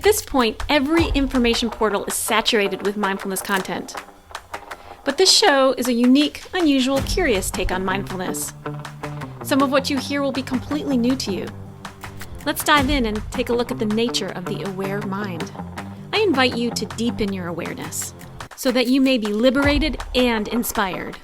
At this point, every information portal is saturated with mindfulness content. But this show is a unique, unusual, curious take on mindfulness. Some of what you hear will be completely new to you. Let's dive in and take a look at the nature of the aware mind. I invite you to deepen your awareness so that you may be liberated and inspired.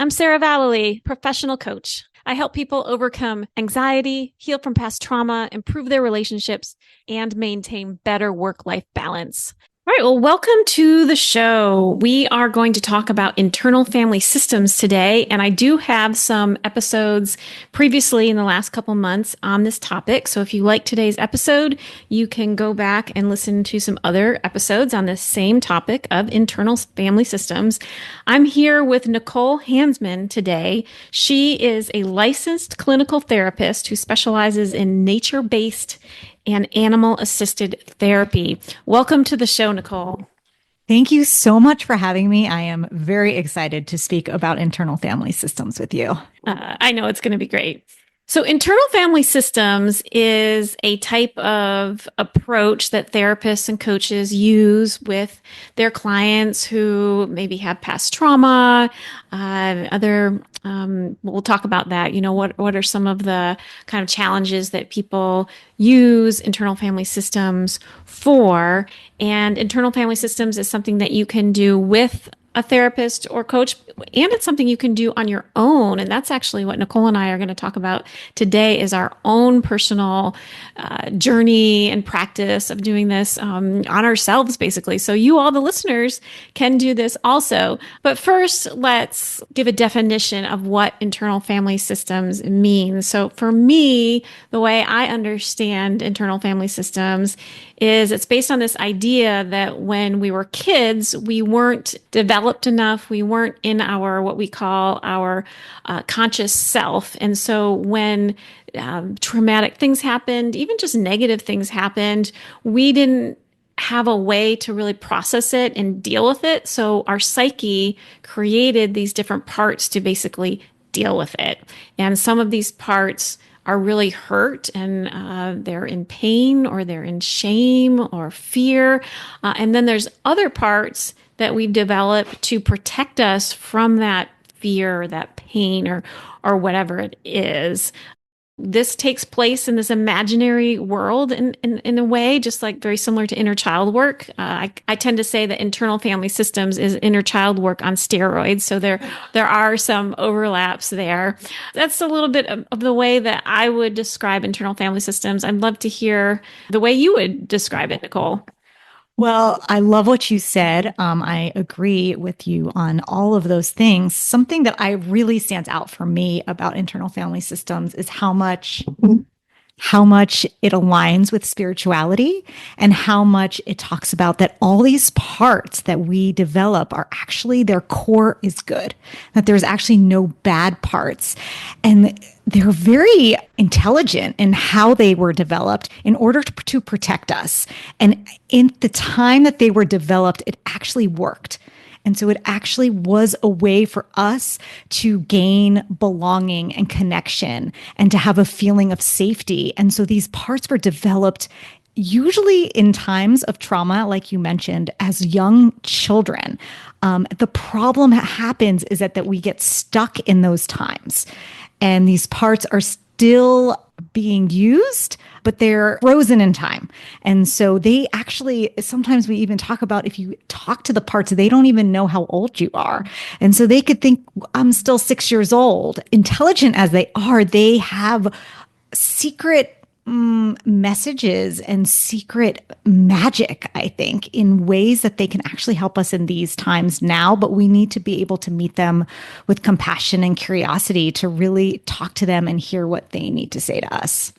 I'm Sarah Vallely, professional coach. I help people overcome anxiety, heal from past trauma, improve their relationships, and maintain better work-life balance. All right, well, welcome to the show. We are going to talk about internal family systems today, and I do have some episodes previously in the last couple months on this topic. So if you like today's episode, you can go back and listen to some other episodes on this same topic of internal family systems. I'm here with Nicole Handsman today. She is a licensed clinical therapist who specializes in nature-based and animal-assisted therapy. Welcome to the show, Nicole. Thank you so much for having me. I am very excited to speak about internal family systems with you. I know it's going to be great. So internal family systems is a type of approach that therapists and coaches use with their clients who maybe have past trauma, we'll talk about that. You know, what are some of the kind of challenges that people use internal family systems for? And internal family systems is something that you can do with a therapist or coach, and it's something you can do on your own. And that's actually what Nicole and I are going to talk about today, is our own personal journey and practice of doing this on ourselves, basically. So you, all the listeners, can do this also. But first, let's give a definition of what internal family systems means. So for me, the way I understand internal family systems is it's based on this idea that when we were kids, we weren't developed enough. We weren't in our, what we call our conscious self. And so when traumatic things happened, even just negative things happened, we didn't have a way to really process it and deal with it. So our psyche created these different parts to basically deal with it. And some of these parts are really hurt and they're in pain or they're in shame or fear. And then there's other parts that we've developed to protect us from that fear, that pain, or whatever it is. This takes place in this imaginary world in a way, just like very similar to inner child work. I tend to say that internal family systems is inner child work on steroids. So there are some overlaps there. That's a little bit of the way that I would describe internal family systems. I'd love to hear the way you would describe it, Nicole. Well, I love what you said. I agree with you on all of those things. Something that I really stands out for me about internal family systems is how much it aligns with spirituality and how much it talks about that all these parts that we develop are actually, their core is good, that there's actually no bad parts. And they're very intelligent in how they were developed in order to protect us. And in the time that they were developed, it actually worked. And so it actually was a way for us to gain belonging and connection and to have a feeling of safety. And so these parts were developed usually in times of trauma, like you mentioned, as young children. The problem that happens is that we get stuck in those times. And these parts are still being used, but they're frozen in time. And so they actually, sometimes we even talk about, if you talk to the parts, they don't even know how old you are. And so they could think, I'm still 6 years old. Intelligent as they are, they have secret messages and secret magic, I think, in ways that they can actually help us in these times now, but we need to be able to meet them with compassion and curiosity to really talk to them and hear what they need to say to us.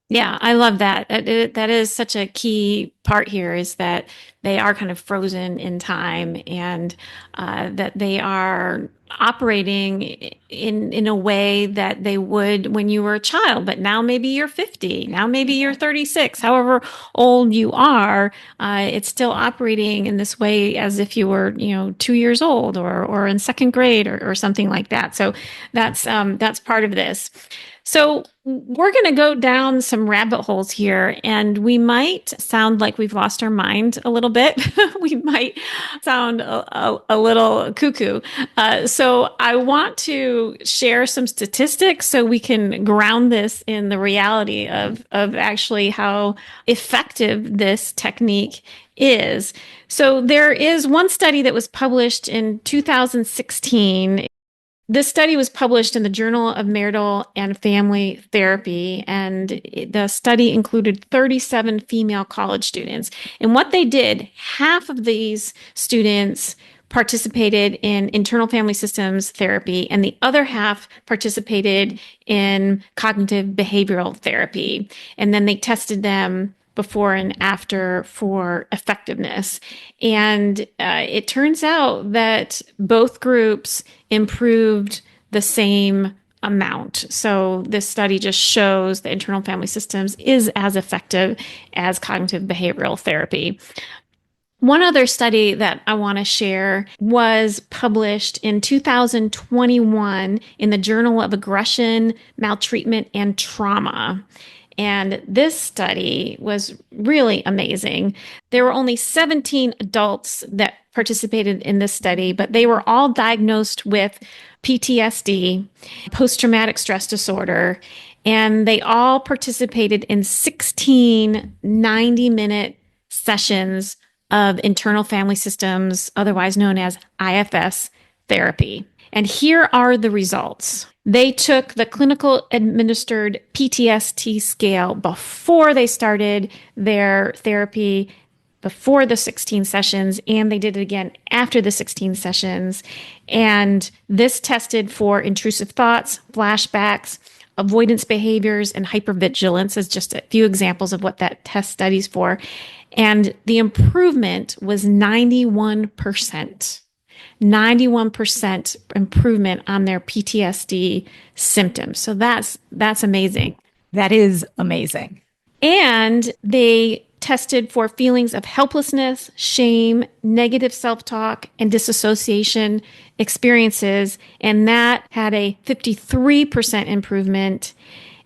Yeah, I love that. That is such a key part here is that they are kind of frozen in time, and that they are operating in a way that they would when you were a child, but now maybe you're 50, now maybe you're 36, however old you are, it's still operating in this way as if you were, 2 years old, or in second grade, or something like that. So that's part of this. So we're going to go down some rabbit holes here, and we might sound like we've lost our mind a little bit. We might sound a little cuckoo. So I want to share some statistics so we can ground this in the reality of actually how effective this technique is. So there is one study that was published in 2016. This study was published in the Journal of Marital and Family Therapy, and the study included 37 female college students. And what they did, half of these students participated in internal family systems therapy, and the other half participated in cognitive behavioral therapy. And then they tested them before and after for effectiveness. And it turns out that both groups improved the same amount. So this study just shows that internal family systems is as effective as cognitive behavioral therapy. One other study that I want to share was published in 2021 in the Journal of Aggression, Maltreatment, and Trauma. And this study was really amazing. There were only 17 adults that participated in this study, but they were all diagnosed with PTSD, post-traumatic stress disorder, and they all participated in 16 90-minute sessions of internal family systems, otherwise known as IFS therapy. And here are the results. They took the clinical administered PTSD scale before they started their therapy, before the 16 sessions, and they did it again after the 16 sessions. And this tested for intrusive thoughts, flashbacks, avoidance behaviors, and hypervigilance as just a few examples of what that test studies for. And the improvement was 91%. 91% improvement on their PTSD symptoms. So that's amazing. That is amazing. And they tested for feelings of helplessness, shame, negative self-talk, and disassociation experiences. And that had a 53% improvement.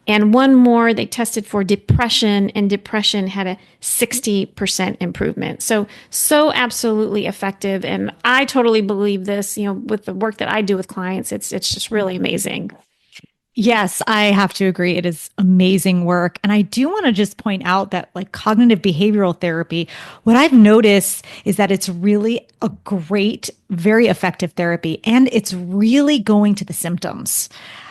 And one more, they tested for depression, and depression had a 60% improvement. So absolutely effective. And I totally believe this, with the work that I do with clients, it's just really amazing. Yes, I have to agree. It is amazing work. And I do want to just point out that, like cognitive behavioral therapy, what I've noticed is that it's really a great, very effective therapy. And it's really going to the symptoms.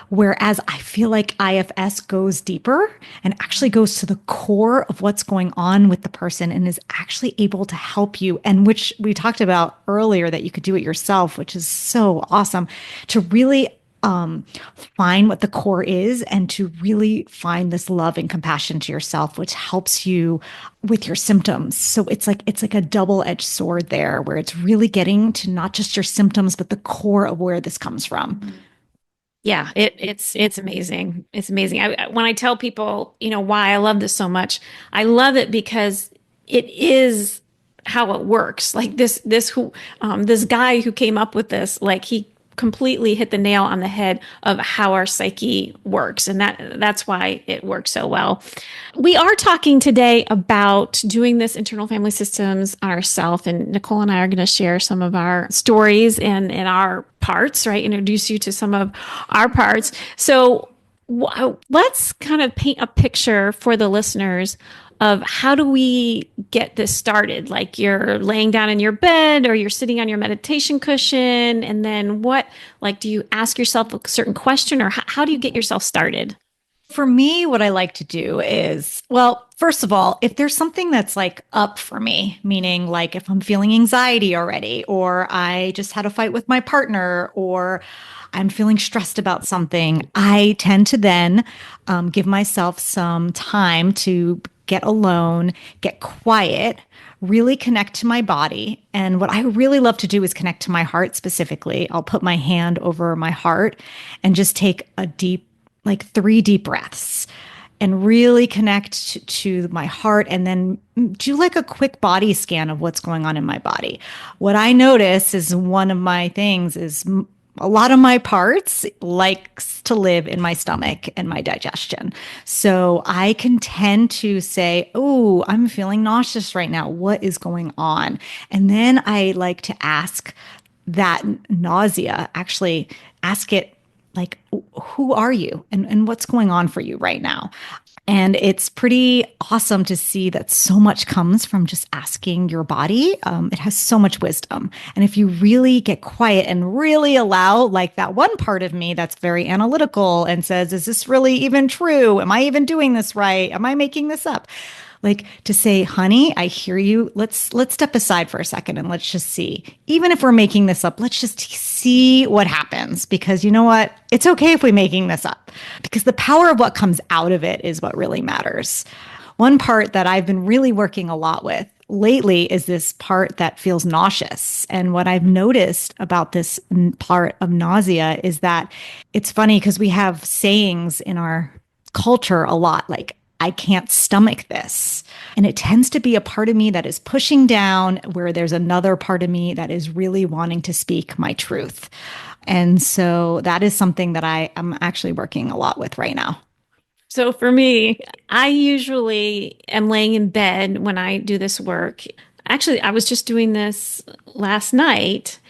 Whereas I feel like IFS goes deeper and actually goes to the core of what's going on with the person and is actually able to help you. And which we talked about earlier, that you could do it yourself, which is so awesome, to really find what the core is and to really find this love and compassion to yourself, which helps you with your symptoms. So it's like a double-edged sword there, where it's really getting to not just your symptoms, but the core of where this comes from. Yeah, it's amazing. It's amazing. When I tell people, why I love this so much, I love it because it is how it works. Like this guy who came up with this, like he completely hit the nail on the head of how our psyche works, and that's why it works so well. We are talking today about doing this internal family systems on ourselves, and Nicole and I are going to share some of our stories and our parts, right? Introduce you to some of our parts. So let's kind of paint a picture for the listeners of how do we get this started? Like you're laying down in your bed or you're sitting on your meditation cushion. And then do you ask yourself a certain question, or how do you get yourself started? For me, what I like to do is, well, first of all, if there's something that's like up for me, meaning like if I'm feeling anxiety already, or I just had a fight with my partner, or I'm feeling stressed about something, I tend to then give myself some time to get alone, get quiet, really connect to my body. And what I really love to do is connect to my heart specifically. I'll put my hand over my heart and just take a deep, like 3 deep breaths and really connect to my heart and then do like a quick body scan of what's going on in my body. What I notice is one of my things is a lot of my parts likes to live in my stomach and my digestion. So I can tend to say, "Oh, I'm feeling nauseous right now. What is going on?" And then I like to ask that nausea, actually ask it like, who are you and what's going on for you right now? And it's pretty awesome to see that so much comes from just asking your body. It has so much wisdom. And if you really get quiet and really allow, like that one part of me that's very analytical and says, is this really even true? Am I even doing this right? Am I making this up? Like to say, honey, I hear you. Let's step aside for a second and let's just see. Even if we're making this up, let's just see what happens. Because you know what? It's okay if we're making this up. Because the power of what comes out of it is what really matters. One part that I've been really working a lot with lately is this part that feels nauseous. And what I've noticed about this part of nausea is that it's funny because we have sayings in our culture a lot like, I can't stomach this. And it tends to be a part of me that is pushing down, where there's another part of me that is really wanting to speak my truth. And so that is something that I am actually working a lot with right now. So for me, I usually am laying in bed when I do this work. Actually, I was just doing this last night.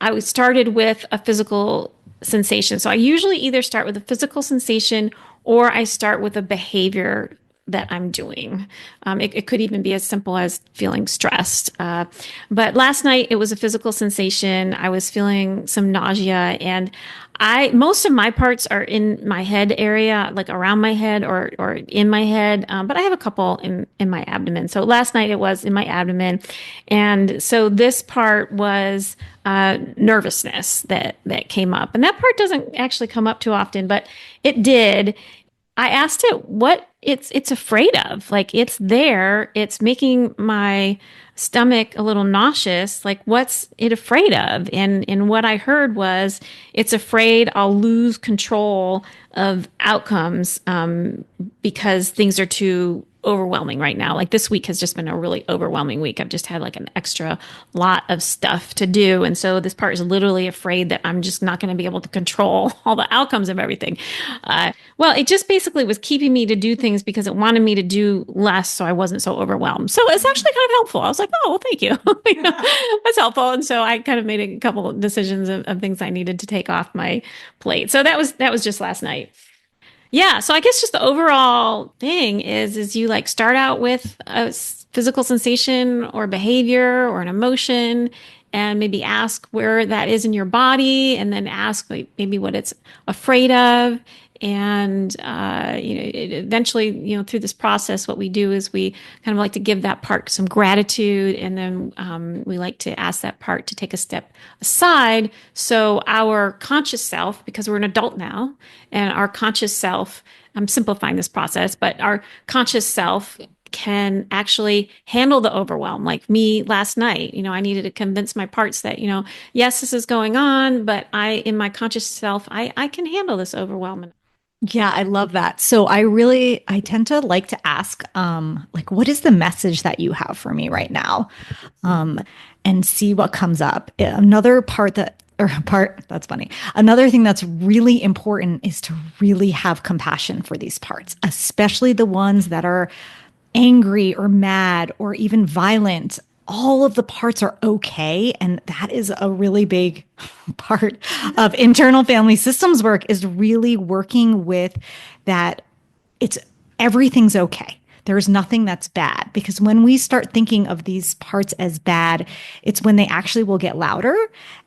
I started with a physical sensation. So I usually either start with a physical sensation or I start with a behavior that I'm doing. It could even be as simple as feeling stressed. But last night it was a physical sensation. I was feeling some nausea, and most of my parts are in my head area, like around my head or in my head. But I have a couple in my abdomen. So last night it was in my abdomen. And so this part was nervousness that came up. And that part doesn't actually come up too often, but it did. I asked it what it's afraid of. Like it's there, it's making my stomach a little nauseous. Like what's it afraid of? And what I heard was it's afraid I'll lose control of outcomes because things are too overwhelming right now. Like this week has just been a really overwhelming week. I've just had like an extra lot of stuff to do. And so this part is literally afraid that I'm just not going to be able to control all the outcomes of everything. Well, it just basically was keeping me to do things because it wanted me to do less so I wasn't so overwhelmed. So it's actually kind of helpful. I was like, oh, well, thank you. That's helpful. And so I kind of made a couple of decisions of things I needed to take off my plate. So that was just last night. Yeah, so I guess just the overall thing is you like start out with a physical sensation or behavior or an emotion and maybe ask where that is in your body and then ask like maybe what it's afraid of. And eventually, through this process, what we do is we kind of like to give that part some gratitude, and then we like to ask that part to take a step aside. So our conscious self, because we're an adult now, and our conscious self, I'm simplifying this process, but our conscious self can actually handle the overwhelm. Like me last night, I needed to convince my parts that, yes, this is going on, but in my conscious self, I can handle this overwhelm. Yeah, I love that. So I tend to like to ask, like, what is the message that you have for me right now? Um, and see what comes up. Another part that's funny. Another thing that's really important is to really have compassion for these parts, especially the ones that are angry or mad or even violent. All of the parts are okay. And that is a really big part of internal family systems work, is really working with that. It's everything's okay. There's nothing that's bad, because when we start thinking of these parts as bad, it's when they actually will get louder.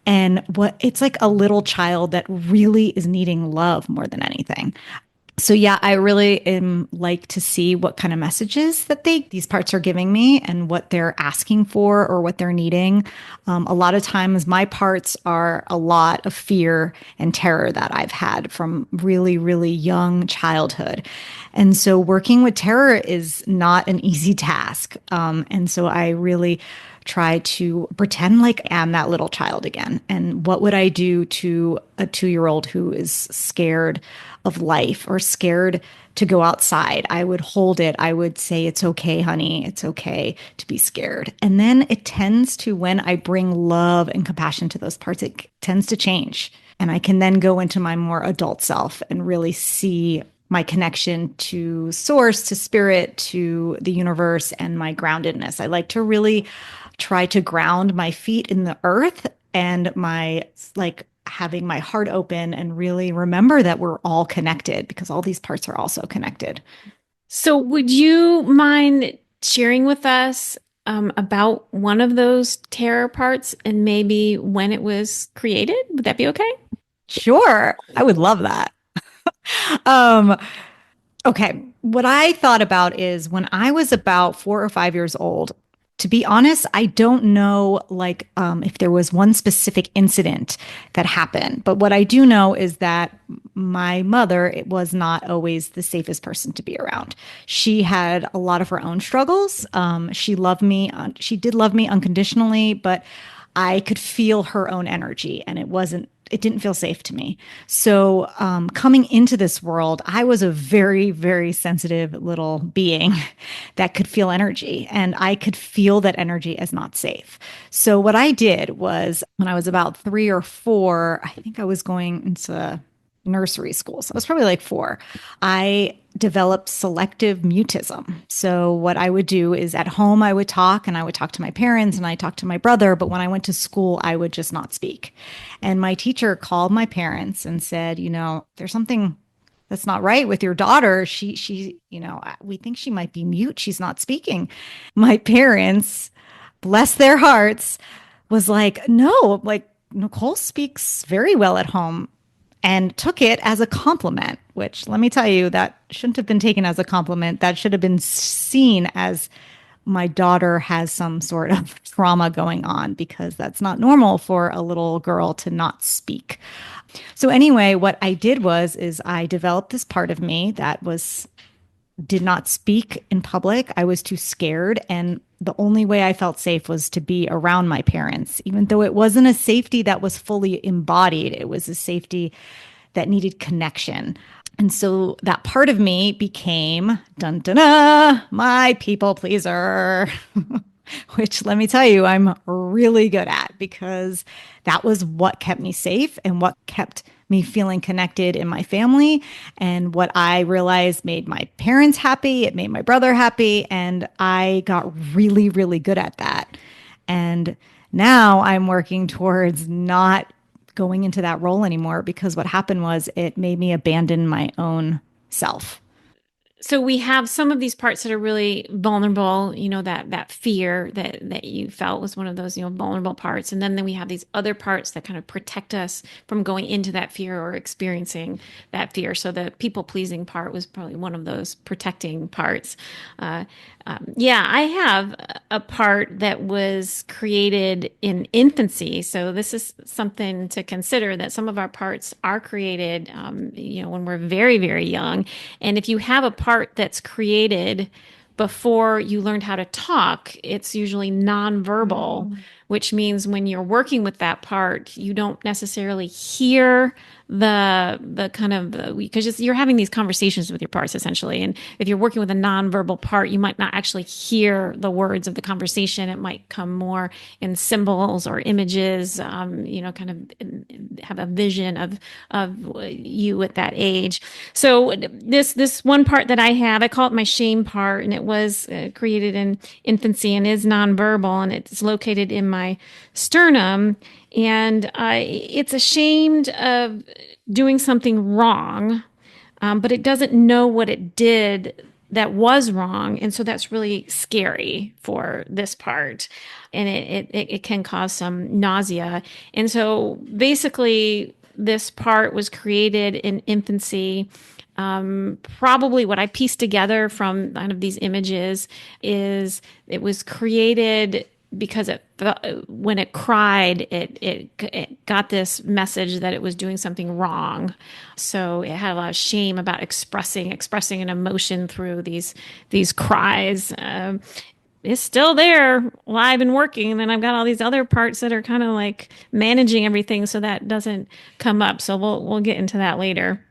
And it's like a little child that really is needing love more than anything. So yeah, I really am like to see what kind of messages that these parts are giving me and what they're asking for or what they're needing. A lot of times my parts are a lot of fear and terror that I've had from really, really young childhood. And so working with terror is not an easy task. And so I really try to pretend like I am that little child again. And what would I do to a 2 year old who is scared of life or scared to go outside? I would hold it. I would say, it's okay, honey. It's okay to be scared. And then it tends to, when I bring love and compassion to those parts, it tends to change. And I can then go into my more adult self and really see my connection to source, to spirit, to the universe, and my groundedness. I like to really try to ground my feet in the earth and my like having my heart open and really remember that we're all connected because all these parts are also connected. So, would you mind sharing with us about one of those terror parts and maybe when it was created? Would that be okay? Sure, I would love that. Um, Okay. What I thought about is when I was about 4 or 5 years old, to be honest, I don't know if there was one specific incident that happened. But what I do know is that my mother, it was not always the safest person to be around. She had a lot of her own struggles. She loved me. She did love me unconditionally, but I could feel her own energy and it didn't feel safe to me. So, coming into this world, I was a very, very sensitive little being that could feel energy, and I could feel that energy as not safe. So, what I did was when I was about 3 or 4, I think I was going into nursery school. So I was probably like 4. I developed selective mutism. So what I would do is at home, I would talk and I would talk to my parents and I talked to my brother. But when I went to school, I would just not speak. And my teacher called my parents and said, there's something that's not right with your daughter. We think she might be mute. She's not speaking. My parents, bless their hearts, was like, no, like Nicole speaks very well at home, and took it as a compliment, which let me tell you, that shouldn't have been taken as a compliment. That should have been seen as my daughter has some sort of trauma going on because that's not normal for a little girl to not speak. So anyway, what I did is I developed this part of me that was did not speak in public. I was too scared. And the only way I felt safe was to be around my parents, even though it wasn't a safety that was fully embodied. It was a safety that needed connection. And so that part of me became, dun dun dun, my people pleaser, which let me tell you, I'm really good at because that was what kept me safe and what kept me feeling connected in my family. And what I realized made my parents happy, it made my brother happy. And I got really, really good at that. And now I'm working towards not going into that role anymore because what happened was it made me abandon my own self. So we have some of these parts that are really vulnerable, that fear that you felt was one of those, vulnerable parts. And then we have these other parts that kind of protect us from going into that fear or experiencing that fear. So the people pleasing part was probably one of those protecting parts. Yeah, I have a part that was created in infancy. So this is something to consider, that some of our parts are created, when we're very, very young. And if you have a part that's created before you learned how to talk, it's usually nonverbal, which means when you're working with that part, you don't necessarily hear the kind of, because you're having these conversations with your parts essentially. And if you're working with a nonverbal part, you might not actually hear the words of the conversation. It might come more in symbols or images, kind of have a vision of you at that age. So this one part that I have, I call it my shame part, and it was created in infancy and is nonverbal, and it's located in my sternum, and it's ashamed of doing something wrong, but it doesn't know what it did that was wrong, and so that's really scary for this part, and it can cause some nausea. And so basically this part was created in infancy. Probably what I pieced together from kind of these images is it was created because when it cried, it got this message that it was doing something wrong. So it had a lot of shame about expressing an emotion through these cries. It's still there, live and working. And then I've got all these other parts that are kind of like managing everything so that doesn't come up. So we'll get into that later.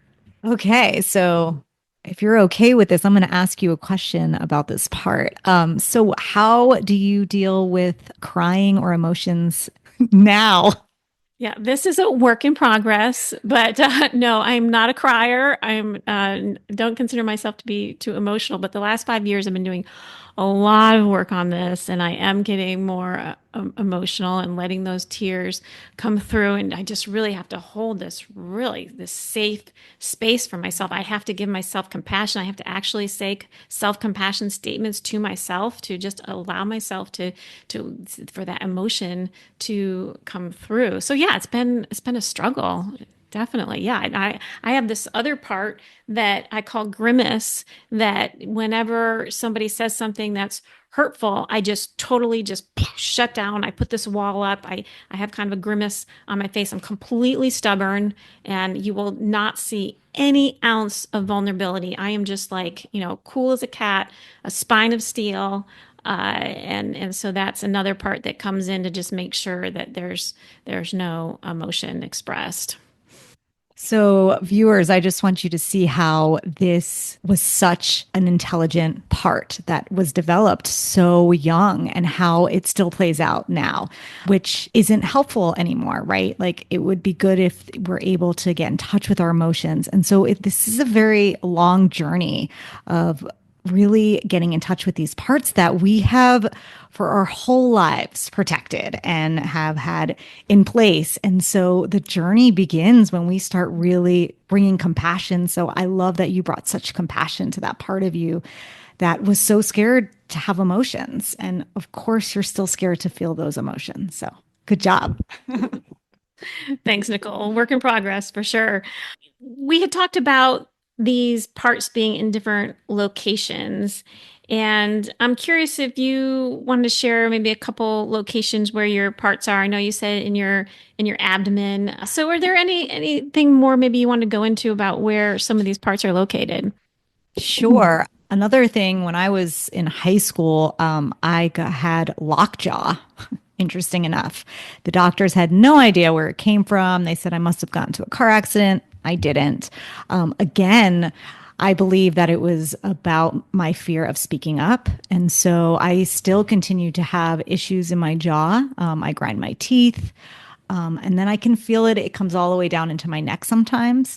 Okay, so if you're okay with this, I'm going to ask you a question about this part. So how do you deal with crying or emotions now? Yeah, this is a work in progress, but no, I'm not a crier. I'm don't consider myself to be too emotional, but the last 5 years I've been doing a lot of work on this, and I am getting more emotional and letting those tears come through. And I just really have to hold this safe space for myself. I have to give myself compassion. I have to actually say self-compassion statements to myself to just allow myself to for that emotion to come through. So yeah, it's been a struggle. Definitely. Yeah. And I have this other part that I call grimace that whenever somebody says something that's hurtful, I just totally just shut down. I put this wall up. I have kind of a grimace on my face. I'm completely stubborn and you will not see any ounce of vulnerability. I am just like, cool as a cat, a spine of steel. And so that's another part that comes in to just make sure that there's no emotion expressed. So, viewers, I just want you to see how this was such an intelligent part that was developed so young and how it still plays out now, which isn't helpful anymore, right? Like, it would be good if we're able to get in touch with our emotions. And so, this is a very long journey of really getting in touch with these parts that we have for our whole lives protected and have had in place. And so the journey begins when we start really bringing compassion. So I love that you brought such compassion to that part of you that was so scared to have emotions. And of course, you're still scared to feel those emotions. So good job. Thanks, Nicole. Work in progress for sure. We had talked about these parts being in different locations. And I'm curious if you wanted to share maybe a couple locations where your parts are. I know you said in your abdomen. So are there anything more maybe you want to go into about where some of these parts are located? Sure. Another thing, when I was in high school, had lockjaw. Interesting enough. The doctors had no idea where it came from. They said I must have gotten into a car accident. I didn't. Again, I believe that it was about my fear of speaking up. And so I still continue to have issues in my jaw. I grind my teeth. And then I can feel it. It comes all the way down into my neck sometimes.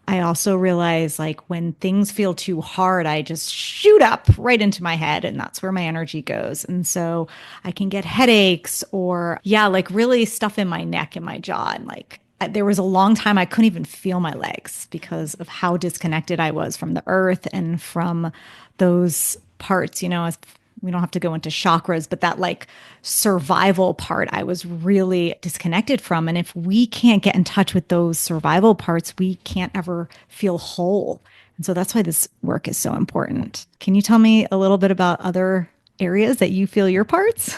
I also realize like when things feel too hard, I just shoot up right into my head and that's where my energy goes. And so I can get headaches or, yeah, like really stuff in my neck and my jaw. And like there was a long time I couldn't even feel my legs because of how disconnected I was from the earth and from those parts, we don't have to go into chakras, but that like survival part I was really disconnected from. And if we can't get in touch with those survival parts, we can't ever feel whole. And so that's why this work is so important. Can you tell me a little bit about other areas that you feel your parts?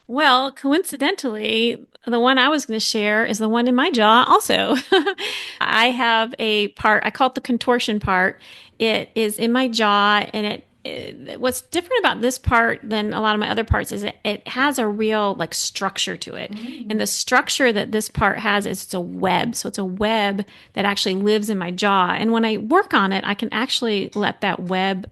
Well, coincidentally, the one I was going to share is the one in my jaw also. I have a part, I call it the contortion part. It is in my jaw and what's different about this part than a lot of my other parts is it has a real like structure to it. And the structure that this part has is it's a web. So it's a web that actually lives in my jaw. And when I work on it, I can actually let that web,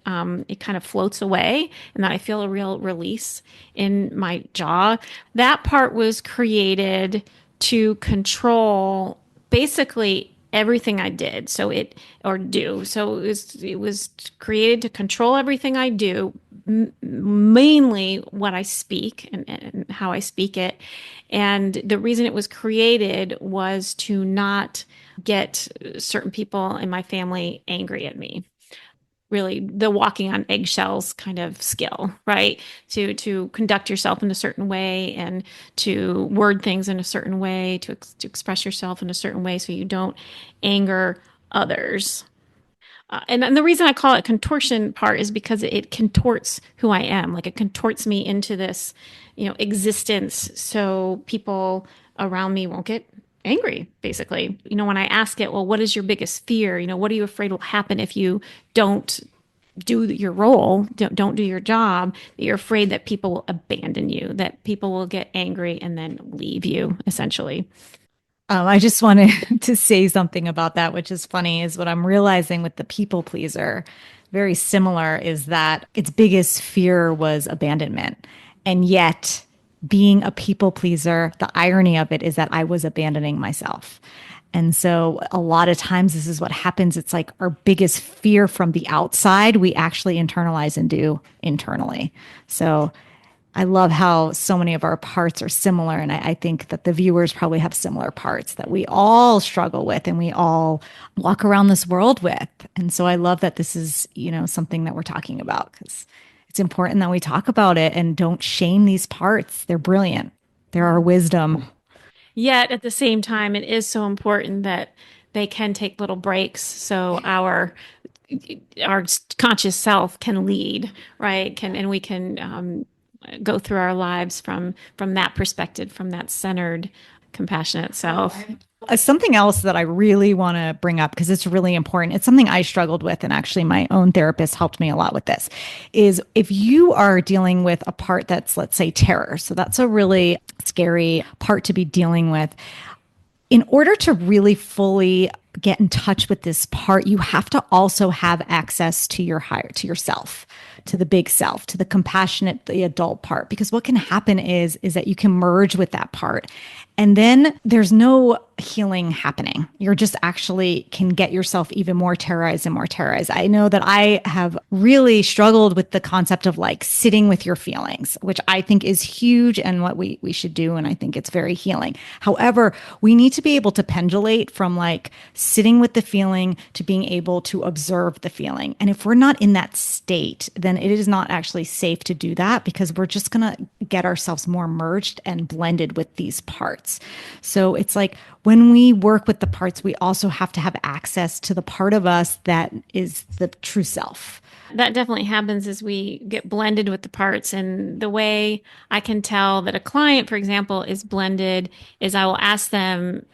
it kind of floats away and then I feel a real release in my jaw. That part was created to control basically everything I did. So it or do. So it was created to control everything I do, mainly what I speak and how I speak it. And the reason it was created was to not get certain people in my family angry at me. really the walking on eggshells kind of skill, right? To conduct yourself in a certain way and to word things in a certain way, to express yourself in a certain way so you don't anger others. And the reason I call it contortion part is because it contorts who I am. Like it contorts me into this, existence. So people around me won't get angry, basically. When I ask it, well, what is your biggest fear? What are you afraid will happen if you don't do your role, don't do your job, that you're afraid that people will abandon you, that people will get angry and then leave you, essentially. I just wanted to say something about that, which is funny, is what I'm realizing with the people pleaser, very similar, is that its biggest fear was abandonment. And yet, being a people pleaser, the irony of it is that I was abandoning myself. And so, a lot of times, this is what happens. It's like our biggest fear from the outside, we actually internalize and do internally. So, I love how so many of our parts are similar. And I think that the viewers probably have similar parts that we all struggle with and we all walk around this world with. And so I love that this is, something that we're talking about because it's important that we talk about it and don't shame these parts. They're brilliant. They're our wisdom. Yet at the same time, it is so important that they can take little breaks so our conscious self can lead, right? And we can go through our lives from that perspective, from that centered, compassionate self. Something else that I really want to bring up because it's really important. It's something I struggled with, and actually, my own therapist helped me a lot with this. Is if you are dealing with a part that's, let's say, terror, so that's a really scary part to be dealing with. In order to really fully get in touch with this part, you have to also have access to to yourself, to the big self, to the compassionate, the adult part. Because what can happen is that you can merge with that part. And then there's no healing happening. You're just actually can get yourself even more terrorized and more terrorized. I know that I have really struggled with the concept of like sitting with your feelings, which I think is huge and what we should do. And I think it's very healing. However, we need to be able to pendulate from like sitting with the feeling to being able to observe the feeling. And if we're not in that state, then it is not actually safe to do that because we're just going to get ourselves more merged and blended with these parts. So it's like when we work with the parts, we also have to have access to the part of us that is the true self. That definitely happens as we get blended with the parts. And the way I can tell that a client, for example, is blended is I will ask them,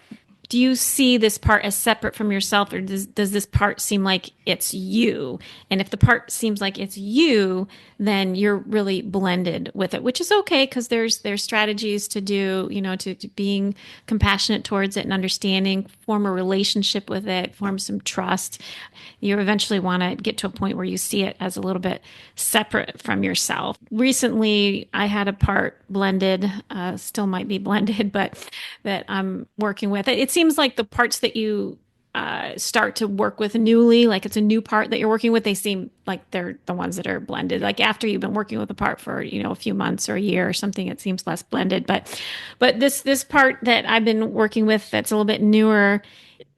do you see this part as separate from yourself, or does this part seem like it's you? And if the part seems like it's you, then you're really blended with it, which is okay because there's strategies to do, to being compassionate towards it and understanding, form a relationship with it, form some trust. You eventually want to get to a point where you see it as a little bit separate from yourself. Recently, I had a part blended, still might be blended, but that I'm working with. It seems like the parts that you start to work with newly, like it's a new part that you're working with, they seem like they're the ones that are blended. Like after you've been working with a part for, a few months or a year or something, it seems less blended. But this part that I've been working with that's a little bit newer,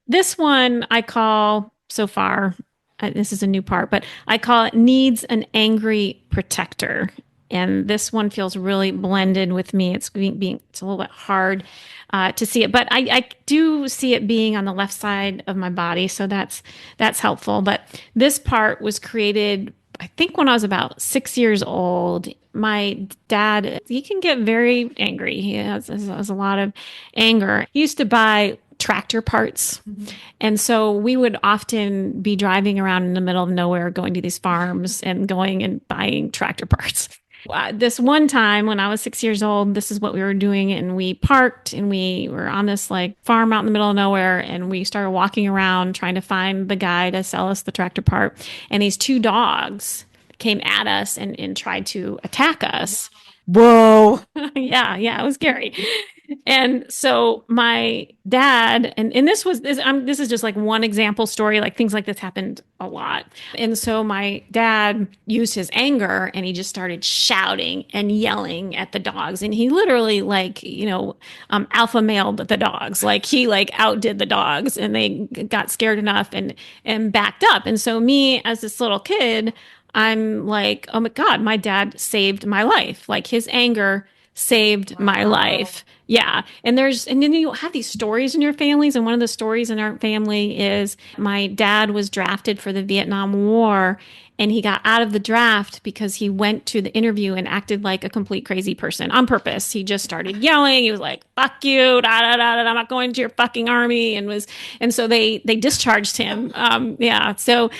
this one I call so far, this is a new part, but I call it needs an angry protector. And this one feels really blended with me. It's it's a little bit hard to see it, but I do see it being on the left side of my body, so that's helpful. But this part was created, I think, when I was about 6 years old. My dad, he can get very angry. He has a lot of anger. He used to buy tractor parts. And so we would often be driving around in the middle of nowhere, going to these farms and going and buying tractor parts. This one time when I was 6 years old, this is what we were doing. And we parked and we were on this like farm out in the middle of nowhere. And we started walking around trying to find the guy to sell us the tractor part. And these two dogs came at us and tried to attack us. Whoa. Yeah, it was scary. And so my dad, and this is just like one example story, like things like this happened a lot. And so my dad used his anger and he just started shouting and yelling at the dogs. And he literally like, alpha mailed the dogs. Like he like outdid the dogs and they got scared enough and backed up. And so me as this little kid, I'm like, oh my God, my dad saved my life. Like his anger saved my life. Yeah. And then you have these stories in your families. And one of the stories in our family is my dad was drafted for the Vietnam War and he got out of the draft because he went to the interview and acted like a complete crazy person on purpose. He just started yelling. He was like, fuck you, da, da, da, da, I'm not going to your fucking army. And so they discharged him. Yeah. So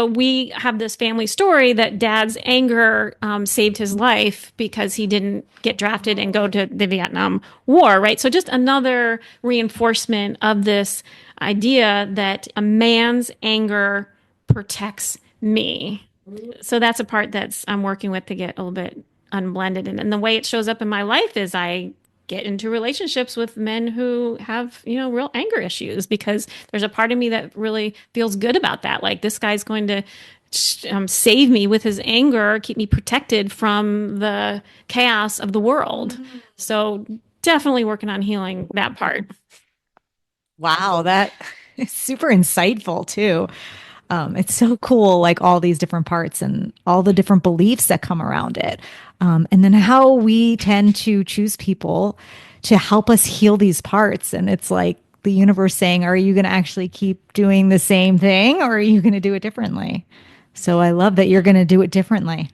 we have this family story that dad's anger saved his life because he didn't get drafted and go to the Vietnam War, right? So just another reinforcement of this idea that a man's anger protects me. So that's a part that's I'm working with to get a little bit unblended. And the way it shows up in my life is I get into relationships with men who have, real anger issues because there's a part of me that really feels good about that. Like this guy's going to save me with his anger, keep me protected from the chaos of the world. So definitely working on healing that part. Wow, that is super insightful too. It's so cool, like all these different parts and all the different beliefs that come around it. And then how we tend to choose people to help us heal these parts. And it's like the universe saying, are you going to actually keep doing the same thing or are you going to do it differently? So I love that you're going to do it differently.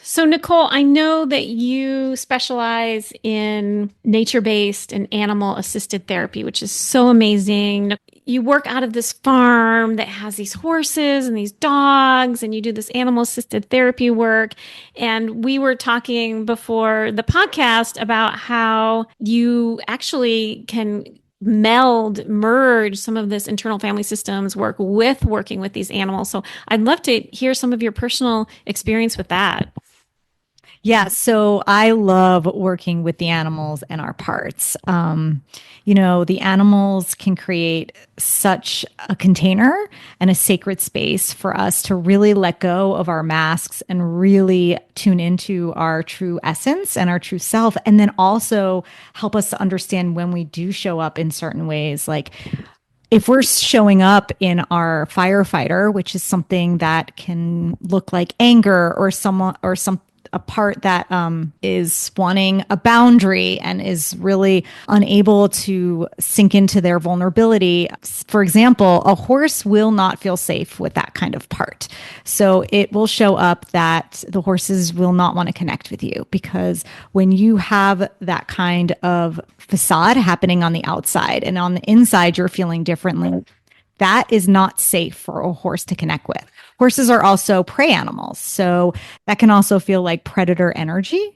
So, Nicole, I know that you specialize in nature based and animal assisted therapy, which is so amazing. You work out of this farm that has these horses and these dogs, and you do this animal assisted therapy work. And we were talking before the podcast about how you actually can merge some of this internal family systems work with working with these animals. So I'd love to hear some of your personal experience with that. Yeah, so I love working with the animals and our parts. The animals can create such a container and a sacred space for us to really let go of our masks and really tune into our true essence and our true self. And then also help us to understand when we do show up in certain ways. Like if we're showing up in our firefighter, which is something that can look like anger or some a part that is wanting a boundary and is really unable to sink into their vulnerability. For example, a horse will not feel safe with that kind of part. So it will show up that the horses will not want to connect with you because when you have that kind of facade happening on the outside and on the inside, you're feeling differently. That is not safe for a horse to connect with. Horses are also prey animals. So that can also feel like predator energy.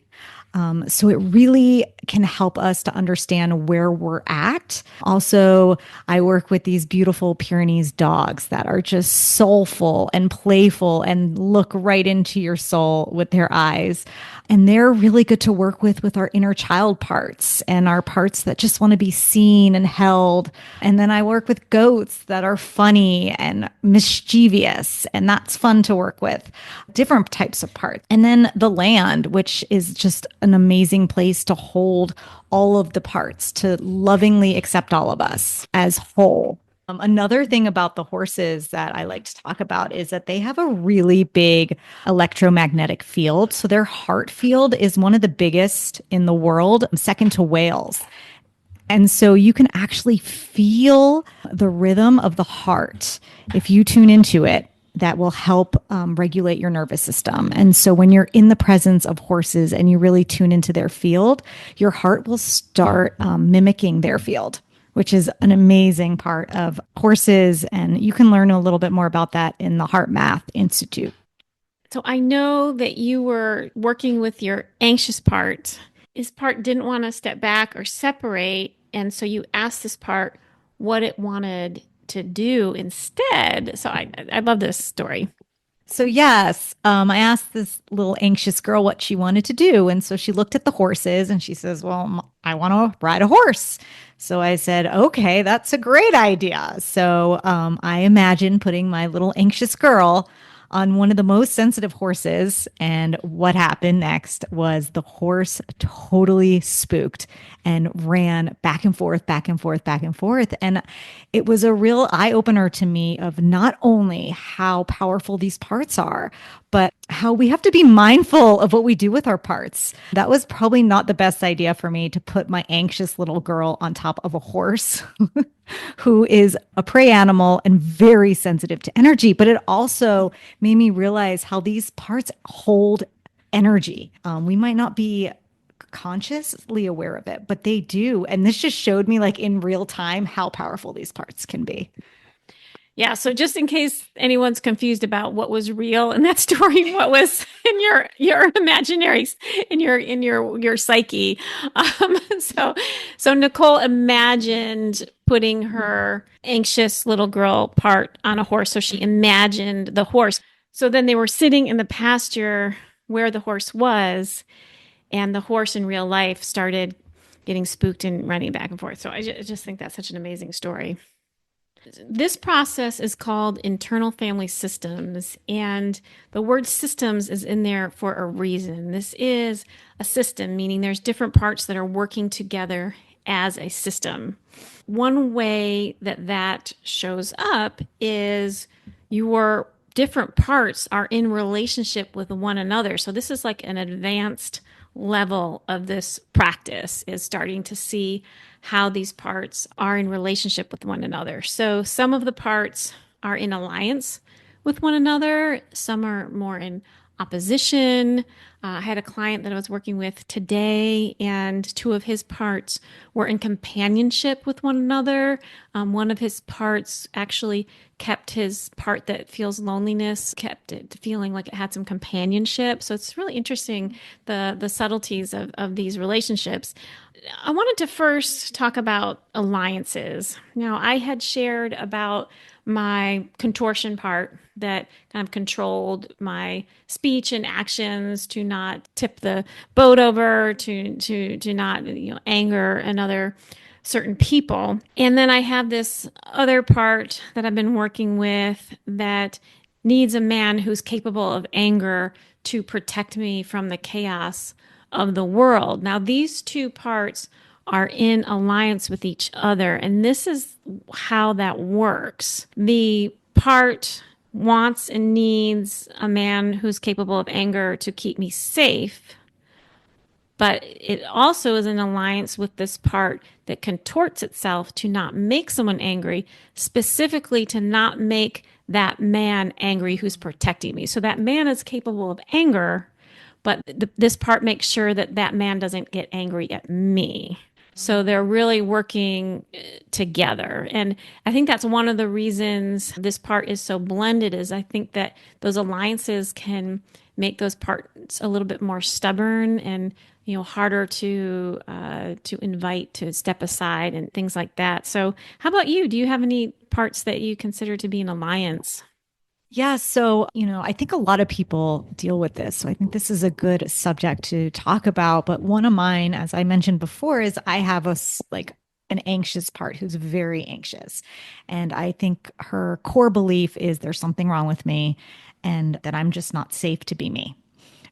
So it really can help us to understand where we're at. Also, I work with these beautiful Pyrenees dogs that are just soulful and playful and look right into your soul with their eyes. And they're really good to work with our inner child parts and our parts that just want to be seen and held. And then I work with goats that are funny and mischievous, and that's fun to work with. Different types of parts. And then the land, which is just an amazing place to hold all of the parts, to lovingly accept all of us as whole. Another thing about the horses that I like to talk about is that they have a really big electromagnetic field. So their heart field is one of the biggest in the world, second to whales. And so you can actually feel the rhythm of the heart if you tune into it. That will help regulate your nervous system. And so when you're in the presence of horses and you really tune into their field, your heart will start mimicking their field, which is an amazing part of horses. And you can learn a little bit more about that in the Heart Math Institute. So I know that you were working with your anxious part. This part didn't want to step back or separate. And so you asked this part what it wanted to do instead. So I love this story. So yes, I asked this little anxious girl what she wanted to do, and so she looked at the horses and she says, "Well, I want to ride a horse." So I said, "Okay, that's a great idea." So I imagined putting my little anxious girl on one of the most sensitive horses, and what happened next was the horse totally spooked and ran back and forth, back and forth, back and forth, and it was a real eye opener to me of not only how powerful these parts are, but how we have to be mindful of what we do with our parts. That was probably not the best idea for me to put my anxious little girl on top of a horse who is a prey animal and very sensitive to energy. But it also made me realize how these parts hold energy. We might not be consciously aware of it, but they do. And this just showed me, like in real time, how powerful these parts can be. Yeah, so just in case anyone's confused about what was real in that story, what was in your imaginaries, in your psyche. So Nicole imagined putting her anxious little girl part on a horse. So she imagined the horse. So then they were sitting in the pasture where the horse was, and the horse in real life started getting spooked and running back and forth. So I just think that's such an amazing story. This process is called internal family systems, and the word systems is in there for a reason. This is a system, meaning there's different parts that are working together as a system. One way that that shows up is your different parts are in relationship with one another. So this is like an advanced level of this practice, is starting to see how these parts are in relationship with one another. So some of the parts are in alliance with one another, some are more in opposition. I had a client that I was working with today, and two of his parts were in companionship with one another. One of his parts actually kept his part that feels loneliness, kept it feeling like it had some companionship. So it's really interesting, the subtleties of these relationships. I wanted to first talk about alliances. Now, I had shared about my contortion part that kind of controlled my speech and actions to not tip the boat over, to not anger another certain people. And then I have this other part that I've been working with that needs a man who's capable of anger to protect me from the chaos of the world. Now, these two parts are in alliance with each other, and this is how that works. The part wants and needs a man who's capable of anger to keep me safe, but it also is in alliance with this part that contorts itself to not make someone angry, specifically to not make that man angry who's protecting me. So that man is capable of anger, but this part makes sure that that man doesn't get angry at me. So they're really working together. And I think that's one of the reasons this part is so blended, is I think that those alliances can make those parts a little bit more stubborn and harder to invite to step aside and things like that. So how about you? Do you have any parts that you consider to be an alliance? Yeah, so, I think a lot of people deal with this. So I think this is a good subject to talk about. But one of mine, as I mentioned before, is I have like an anxious part who's very anxious. And I think her core belief is there's something wrong with me and that I'm just not safe to be me.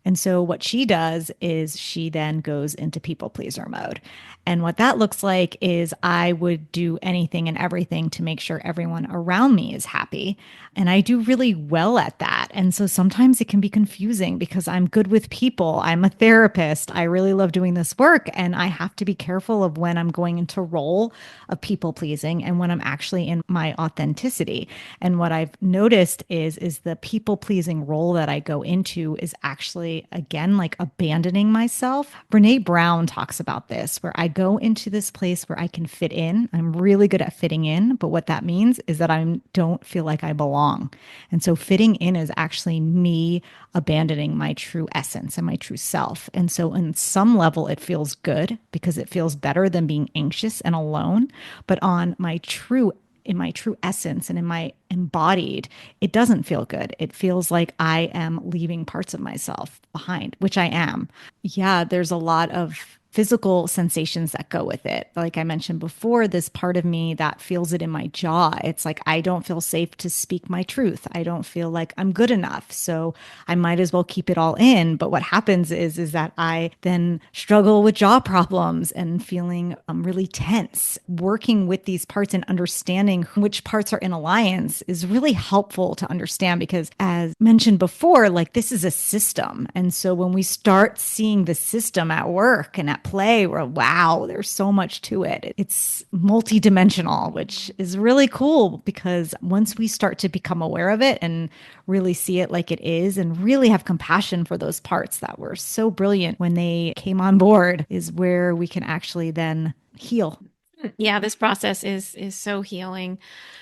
And so what she does is she then goes into people pleaser mode. And what that looks like is I would do anything and everything to make sure everyone around me is happy. And I do really well at that. And so sometimes it can be confusing because I'm good with people. I'm a therapist. I really love doing this work. And I have to be careful of when I'm going into role of people pleasing and when I'm actually in my authenticity. And what I've noticed is the people pleasing role that I go into is actually, again, like abandoning myself. Brene Brown talks about this, where I go into this place where I can fit in. I'm really good at fitting in, but what that means is that I don't feel like I belong. And so fitting in is actually me abandoning my true essence and my true self. And so on some level, it feels good because it feels better than being anxious and alone. But on my true in my true essence and in my embodied, it doesn't feel good. It feels like I am leaving parts of myself behind, which I am. Yeah, there's a lot of physical sensations that go with it. Like I mentioned before, this part of me that feels it in my jaw. It's like I don't feel safe to speak my truth. I don't feel like I'm good enough. So I might as well keep it all in. But what happens is that I then struggle with jaw problems and feeling really tense. Working with these parts and understanding which parts are in alliance is really helpful to understand because, as mentioned before, like this is a system. And so when we start seeing the system at work and at play, we're wow, there's so much to it. It's multidimensional, which is really cool because once we start to become aware of it and really see it like it is and really have compassion for those parts that were so brilliant when they came on board is where we can actually then heal. Yeah, this process is so healing.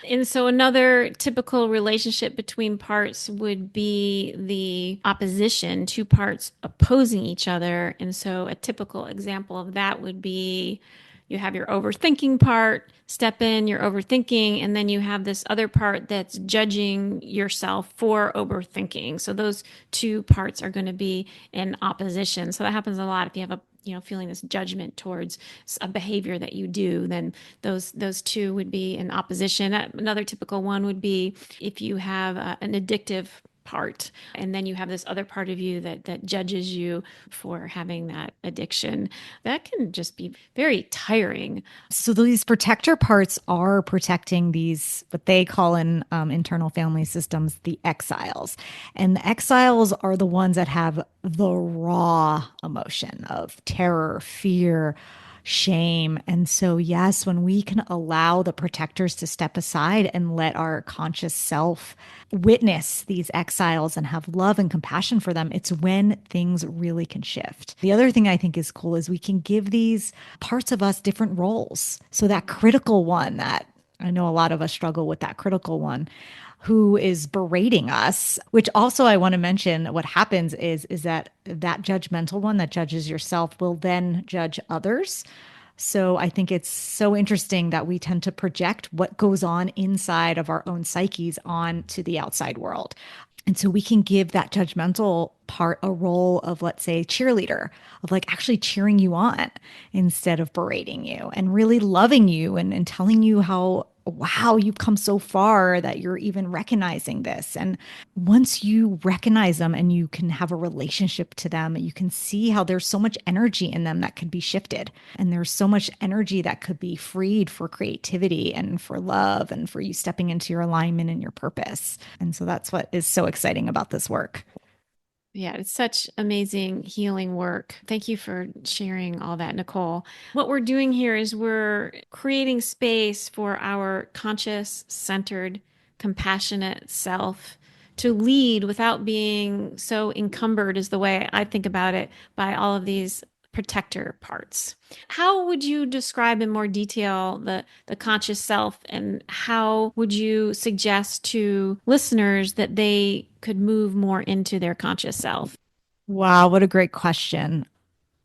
And so another typical relationship between parts would be the opposition, two parts opposing each other. And so a typical example of that would be you have your overthinking part, step in, you're overthinking, and then you have this other part that's judging yourself for overthinking. So those two parts are going to be in opposition. So that happens a lot if you have a feeling this judgment towards a behavior that you do, then those two would be in opposition. Another typical one would be if you have an addictive part and then you have this other part of you that judges you for having that addiction. That can just be very tiring. So these protector parts are protecting these, what they call in internal family systems, the exiles. And the exiles are the ones that have the raw emotion of terror, fear, shame. And so, yes, when we can allow the protectors to step aside and let our conscious self witness these exiles and have love and compassion for them, it's when things really can shift. The other thing I think is cool is we can give these parts of us different roles. So, that critical one that I know a lot of us struggle with, that critical one who is berating us, which also I want to mention what happens is that that judgmental one that judges yourself will then judge others. So I think it's so interesting that we tend to project what goes on inside of our own psyches onto the outside world. And so we can give that judgmental part a role of, let's say, cheerleader, of like actually cheering you on instead of berating you and really loving you and telling you how, wow, you've come so far that you're even recognizing this. And once you recognize them and you can have a relationship to them, you can see how there's so much energy in them that could be shifted. And there's so much energy that could be freed for creativity and for love and for you stepping into your alignment and your purpose. And so that's what is so exciting about this work. Yeah, it's such amazing healing work. Thank you for sharing all that, Nicole. What we're doing here is we're creating space for our conscious, centered, compassionate self to lead without being so encumbered, is the way I think about it, by all of these protector parts. How would you describe in more detail the conscious self, and how would you suggest to listeners that they could move more into their conscious self? Wow, what a great question.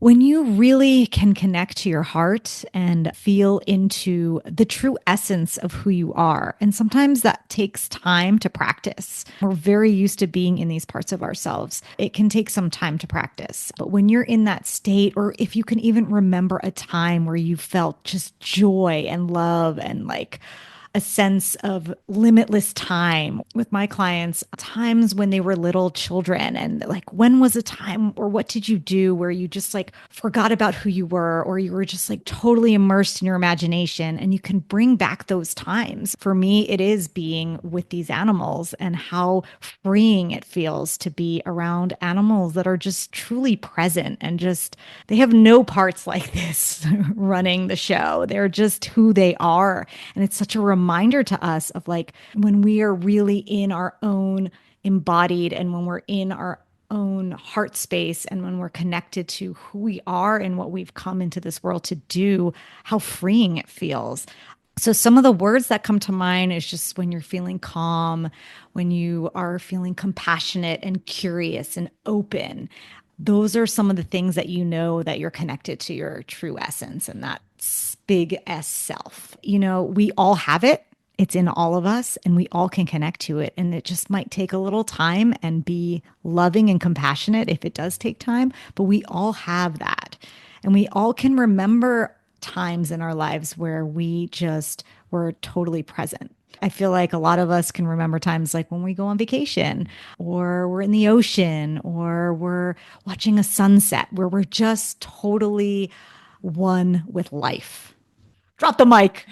When you really can connect to your heart and feel into the true essence of who you are, and sometimes that takes time to practice. We're very used to being in these parts of ourselves. It can take some time to practice. But when you're in that state, or if you can even remember a time where you felt just joy and love and like a sense of limitless time with my clients, times when they were little children. And like, when was a time or what did you do where you just like forgot about who you were, or you were just like totally immersed in your imagination? And you can bring back those times. For me, it is being with these animals and how freeing it feels to be around animals that are just truly present and just, they have no parts like this running the show. They're just who they are. And it's such a reminder to us of like when we are really in our own embodied and when we're in our own heart space and when we're connected to who we are and what we've come into this world to do, how freeing it feels. So some of the words that come to mind is just when you're feeling calm, when you are feeling compassionate and curious and open. Those are some of the things that you know that you're connected to your true essence and that big S self. You know, we all have it. It's in all of us and we all can connect to it. And it just might take a little time and be loving and compassionate if it does take time, but we all have that. And we all can remember times in our lives where we just were totally present. I feel like a lot of us can remember times like when we go on vacation or we're in the ocean or we're watching a sunset where we're just totally one with life. Drop the mic.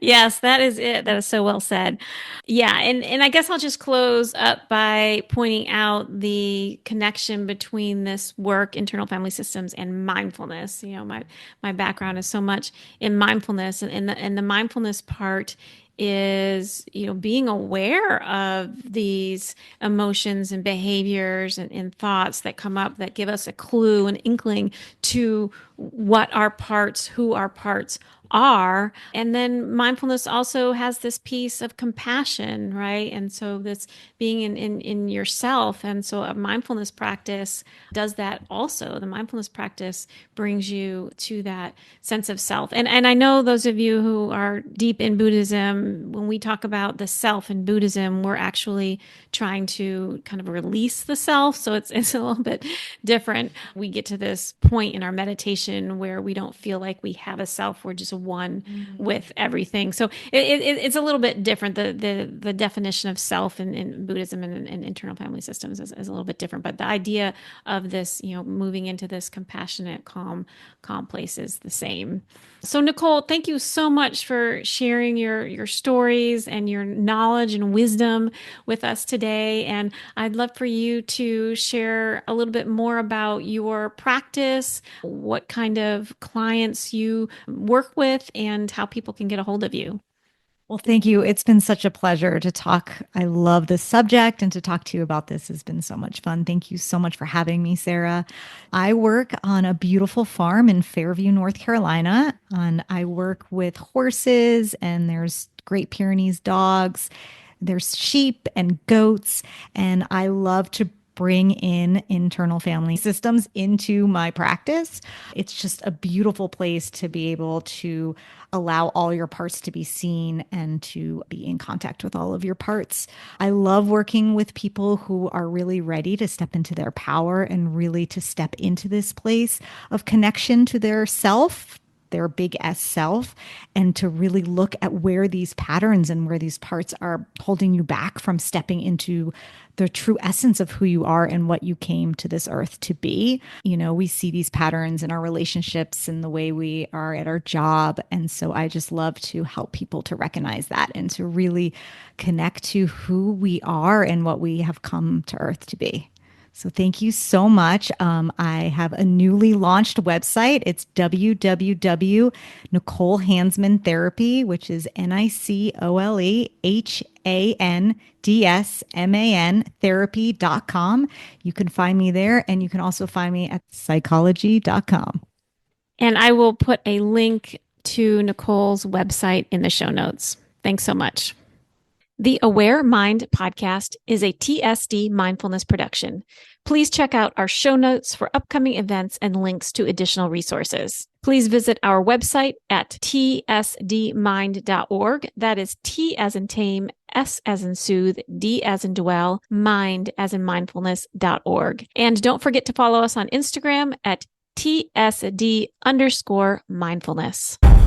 Yes, that is it. That is so well said. Yeah, and I guess I'll just close up by pointing out the connection between this work, internal family systems, and mindfulness. My background is so much in mindfulness, and the mindfulness part is being aware of these emotions and behaviors and thoughts that come up that give us a clue, an inkling to what our parts, who our parts are. And then mindfulness also has this piece of compassion, right? And so this being in yourself. And so a mindfulness practice does that also. The mindfulness practice brings you to that sense of self. And I know those of you who are deep in Buddhism, when we talk about the self in Buddhism, we're actually trying to kind of release the self. So it's a little bit different. We get to this point in our meditation where we don't feel like we have a self. We're just one with everything. So it's a little bit different. The definition of self in Buddhism and internal family systems is a little bit different. But the idea of this, moving into this compassionate, calm place is the same. So Nicole, thank you so much for sharing your stories and your knowledge and wisdom with us today. And I'd love for you to share a little bit more about your practice, what kind of clients you work with, and how people can get a hold of you. Well, thank you. It's been such a pleasure to talk. I love this subject, and to talk to you about this has been so much fun. Thank you so much for having me, Sarah. I work on a beautiful farm in Fairview, North Carolina, and I work with horses, and there's Great Pyrenees dogs, there's sheep and goats, and I love to bring in internal family systems into my practice. It's just a beautiful place to be able to allow all your parts to be seen and to be in contact with all of your parts. I love working with people who are really ready to step into their power and really to step into this place of connection to their self, their big S self, and to really look at where these patterns and where these parts are holding you back from stepping into the true essence of who you are and what you came to this earth to be. We see these patterns in our relationships and the way we are at our job. And so I just love to help people to recognize that and to really connect to who we are and what we have come to earth to be. So thank you so much. I have a newly launched website. It's www.Nicole Handsman Therapy, which is NicoleHandsman therapy.com. You can find me there, and you can also find me at psychology.com. And I will put a link to Nicole's website in the show notes. Thanks so much. The Aware Mind podcast is a TSD mindfulness production. Please check out our show notes for upcoming events and links to additional resources. Please visit our website at tsdmind.org. That is T as in tame, S as in soothe, D as in dwell, mind as in mindfulness.org. And don't forget to follow us on Instagram at TSD_mindfulness.